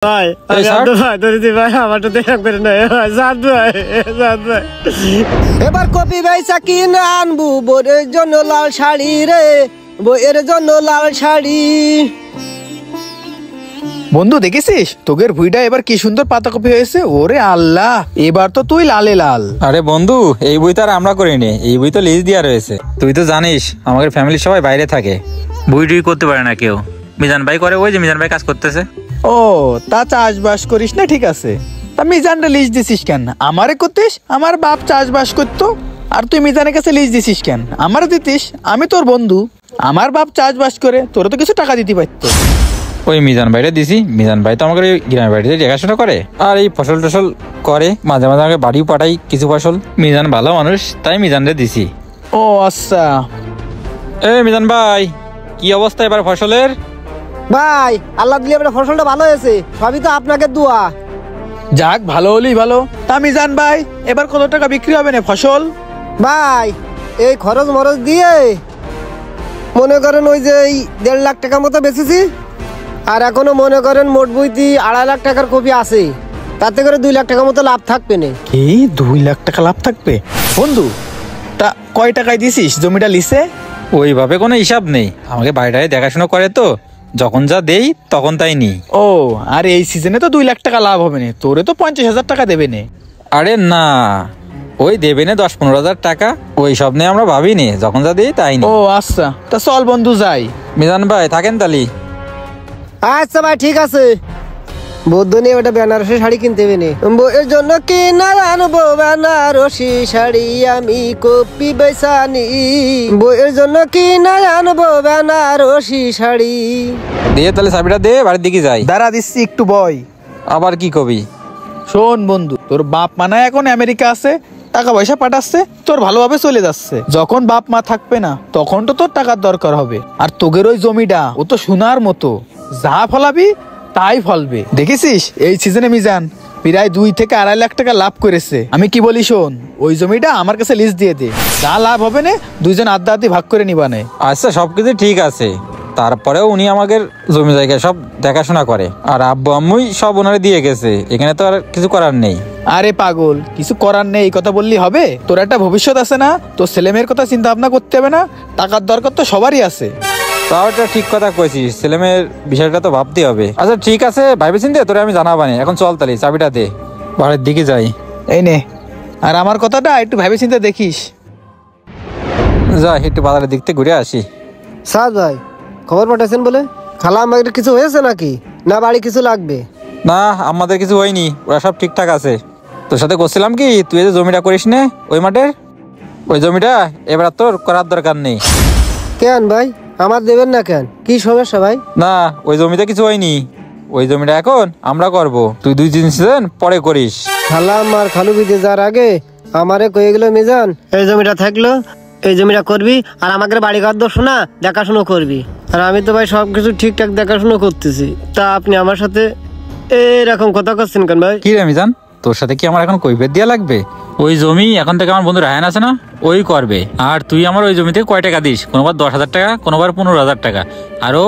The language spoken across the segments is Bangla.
ভাই ভাই আমার তো দেখা করে না ভাই এবার কপি বেচা কিনে আনবু বইয়ের জন্য লাল শাড়ি রে, বইয়ের জন্য লাল শাড়ি। বন্ধু দেখেছিস তোগের ভুইটা এবার কি সুন্দর পাতাকপি হয়েছে। ওরে আল্লাহ, এবার তো তুই লালে লাল। আরে বন্ধু, এই বই তো আর আমরা করিনি, এই বই তো লিস্ট দেওয়া রয়েছে। তুই তো জানিস আমাদের ফ্যামিলির সবাই বাইরে থাকে, বই টুই করতে পারে না কেউ। মিজান ভাই করে, ওই যে মিজান ভাই কাজ করতেছে। ও তা চাষবাস করিস না, ঠিক আছে। তা মিজানটা লিস্ট দিছিস কেন? আমারে করতিস, আমার বাপ চাষবাস করতো, আর তুই মিজানের কাছে লিস্ট দিছিস কেন? আমারও দিতিস, আমি তোর বন্ধু, আমার বাপ চাষবাস করে, তোর তো কিছু টাকা দিতে পারতো। ওই মিজান ভাইটা দিছি, মিজান ভাই তো আমাকে গ্রামের বাড়িতে দেখাশোনা করে, আর এই ফসল টসল করে, মাঝে মাঝে আমাকে বাড়িও পাঠাই কিছু ফসল। মিজান ভালো মানুষ, তাই মিজানরে দিছি। ও আচ্ছা। এ মিজান ভাই, কি অবস্থা এবার ফসলের? ভাই আল্লাহ দিলে এবার ফসলটা ভালো হয়েছে, সবই তো আপনাকে দোয়া। যাক, ভালো হলেই ভালো। তা মিজান ভাই এবার কত টাকা বিক্রি হবে না ফসল? ভাই এই খরচ মরচ দিয়ে মনে করেন ওই যে 1.5 লাখ টাকা মতো বেচেছি, আর এখনো মনে করেন মোট বইতি 2.5 লাখ টাকার কপি আছে, তাতে করে 2 লাখ টাকা মতো লাভ থাকবে না। কি 2 লাখ টাকা লাভ থাকবে? বন্ধু তা কয় টাকায় দিছিস জমিটা লিসে? ওইভাবে কোনো হিসাব নেই, আমাকে বাড়িটায় দেখাশোনা করে তো, যখন যা দেই তখন তাই নি। ও আর এই সিজনে তো 2 লাখ টাকা লাভ হবে না, তোরে তো 50,000 টাকা দেবে নে। আরে না, ওই দেবে না 10-15 হাজার টাকা, ওই সব নিয়ে আমরা ভাবিনি, যখন যা দিই তাই নি। ও আচ্ছা, তা চল বন্ধু যাই। মিজান ভাই থাকেন তালি। আচ্ছা ভাই ঠিক আছে। বৌদ্ধ নিয়ে ওটা বেনারসি শাড়ি কিনতে হবে না, বইয়ের জন্য কিনা আনবো বেনারসি শাড়ি, আমি কপি বেচানি বইয়ের জন্য কিনা আনবো বেনারসি শাড়ি। দিয়ে তাহলে চাবিটা দে, বাড়ির দিকে যাই। দাঁড়া দিচ্ছি একটু বয়। আবার কি কবি? শোন বন্ধু, তোর বাপ মা না এখন আমেরিকা আছে, টাকা পয়সা পাঠাচ্ছে, তোর ভালোভাবে চলে যাচ্ছে। যখন বাপ মা থাকবে না তখন তো তোর টাকার দরকার হবে। আর তোগের ওই জমিটা ও তো সোনার মতো, যা ফলাবি তাই ফলবে। দেখেছিস এই সিজনে মিজান প্রায় 2 থেকে 2.5 লাখ টাকা লাভ করেছে। আমি কি বলি শোন, ওই জমিটা আমার কাছে লিস্ট দিয়ে দে, যা লাভ হবে না দুইজন আধা আধি ভাগ করে নিবানে। আচ্ছা সবকিছু ঠিক আছে, তারপরেও উনি আমাদের জমি জায়গা সব দেখাশোনা করে, আর আব্বু আম্মুই সব ওনারে দিয়ে গেছে, এখানে তো আর কিছু করার নেই। আরে পাগল, কিছু করার নেই এই কথা বললি হবে? তোর একটা ভবিষ্যৎ আছে না? তোর ছেলে মেয়ের কথা চিন্তা ভাবনা করতে হবে না? টাকার দরকার তো সবারই আছে। তাও একটা ঠিক কথা কইছিস, ছেলে মেয়ের বিষয়টা তো ভাবতে হবে। আচ্ছা ঠিক আছে, ভাইবে চিন্তে তোরে আমি জানাবানি। এখন চল তালি, চাবিটা দে, বাড়ির দিকে যাই। এই নে, আর আমার কথাটা একটু ভেবে চিন্তে দেখিস। যা একটু বাজারের দিক থেকে ঘুরে আসি। সাদ ভাই খবর পাঠাচ্ছেন বলে, খালা আমাদের কিছু হয়েছে নাকি, না বাড়ি কিছু লাগবে? না আমাদের কিছু হয়নি, ওরা সব ঠিকঠাক আছে। তোর সাথে করছিলাম কি, তুই যে জমিটা করিস নে ওই মাঠের, ওই জমিটা এবার তোর করার দরকার নেই। কেন ভাই আমার দেবেন না কেন, কি সমস্যা ভাই? না ওই জমিতে কিছু হয়নি, ওই জমিটা এখন আমরা করব, তুই 2-3 সিজন পরে করিস। খালাম আর খালু বিদে যার আগে আমারে কয়ে গেল মিজান এই জমিটা থাকলো, এই জমিটা করবি, আর আমাদের বাড়ি ঘর শোনা দেখাশুনো করবি। আর আমি তো ভাই সবকিছু ঠিকঠাক দেখাশুনো করতেছি, তা আপনি আমার সাথে এরকম কথা করছেন কেন ভাই? কি রে মিজান, তোর সাথে কি আমার এখন কৈফিয়ত দেওয়া লাগবে? ওই জমি এখন থেকে আমার বন্ধু রায়হান আছে না, ওই করবে। আর তুই আমার ওই জমিতে কয় টাকা দিস? কোনোবার 10,000 টাকা, কোনোবার 15,000 টাকা, আর ও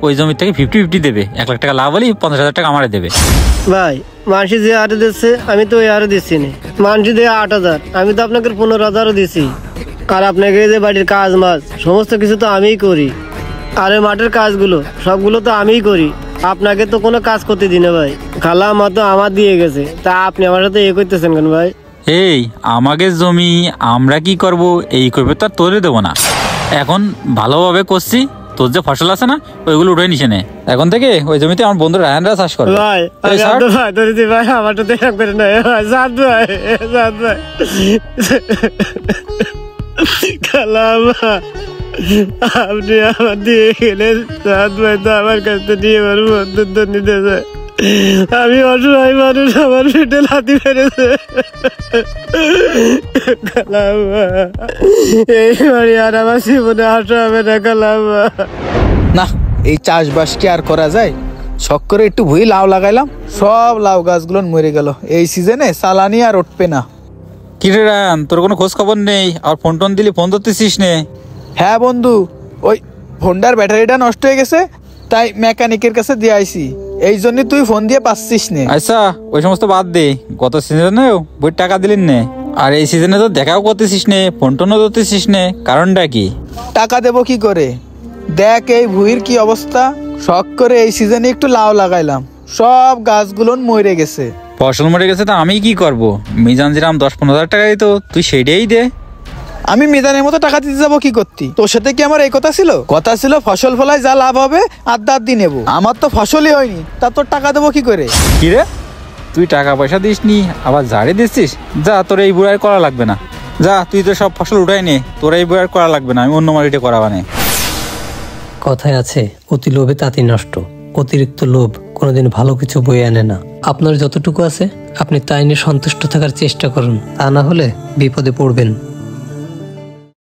ওই জমি থেকে 50-50 দেবে। 1 লাখ টাকা লাভ হলে 50,000 টাকা আমারে দেবে। ভাই মানসি যে আরো দিচ্ছে আমি তো ওই আরো দিচ্ছি না, মানসি দিয়ে 8,000, আমি তো আপনাকে 15,000ও দিছি। আর আপনাকে যে বাড়ির কাজ মাছ সমস্ত কিছু তো আমিই করি, আর ওই মাঠের কাজগুলো সবগুলো তো আমিই করি, আপনাকে তো কোনো কাজ করতে দিই না ভাই। খালা মা তো আমার দিয়ে গেছে, তা আপনি আমার সাথে করতেছেন কেন ভাই? এই আমাকে জমি আমরা কি করব, এই করবে তো আর তোরে দেবো না। এখন ভালোভাবে করছি, তোর যে ফসল আছে না ওইগুলো উঠে নিছে নে। এখন থেকে ওই জমিতে আমার বন্ধু রায়হানরা চাষ করবে। ভাই ভাই আমার তো দেখা করে না ভাই খালাম আপনি আমার দিয়ে গেলেন, সাদ ভাই তো আমার কাছে নিয়ে আমার বন্ধুত্ব নিতে চায়। আমি অসহায় মানুষ, আমার পেটে লাথি মেরেছে খালাম, এই বাড়ি আর আমার জীবনে আসা হবে না খালাম। না এই চাষবাস কি আর করা যায়? শখ করে একটু ভুই লাউ লাগাইলাম, সব লাউ গাছগুলো মরে গেল। এই সিজনে চালানি আর উঠবে না। কি রে রায়হান, তোর কোনো খোঁজ খবর নেই? আর ফোন টোন দিলি, ফোন ধরতেছিস নে? হ্যাঁ বন্ধু, ওই ফোনটার ব্যাটারিটা নষ্ট হয়ে গেছে, তাই মেকানিকের কাছে দিয়ে আইছি, এই জন্য তুই ফোন দিয়ে পাচ্ছিস নে। আচ্ছা ওই সমস্ত বাদ দে, গত সিজনেও বই টাকা দিলেন নে, আর এই সিজনে তো দেখাও করতেছিস নে, ফোন টোনও ধরতেছিস নে, কারণটা কি? টাকা দেবো কি করে? দেখ এই ভুঁইর কি অবস্থা। শখ করে এই সিজনে একটু লাউ লাগাইলাম, সব গাছগুলো মরে গেছে। ফসল মরে গেছে তো আমি কি করব? মিজান যেরাম 10-15 হাজার টাকা দিত, তুই সেইটাই দে। আমি মিজানের মতো টাকা দিতে যাবো কি করতি? তোর সাথে কি আমার এই কথা ছিল? কথা ছিল ফসল ফলায় যা লাভ হবে আধা আধি নেবো। আমার তো ফসলই হয়নি, তা তোর টাকা দেবো কি করে? কি রে, তুই টাকা পয়সা দিস নি আবার ঝাড়ে দিচ্ছিস? যা, তোর এই বুড়ার করা লাগবে না, যা তুই তো সব ফসল উঠাই নে, তোর এই বুড়ার করা লাগবে না, আমি অন্য মাটিতে করা বানে। কথায় আছে অতি লোভে তাঁতি নষ্ট, অতিরিক্ত লোভ কোনোদিন ভালো কিছু বয়ে আনে না। আপনার যতটুকু আছে আপনি তাই নিয়ে সন্তুষ্ট থাকার চেষ্টা করুন, তা না হলে বিপদে পড়বেন।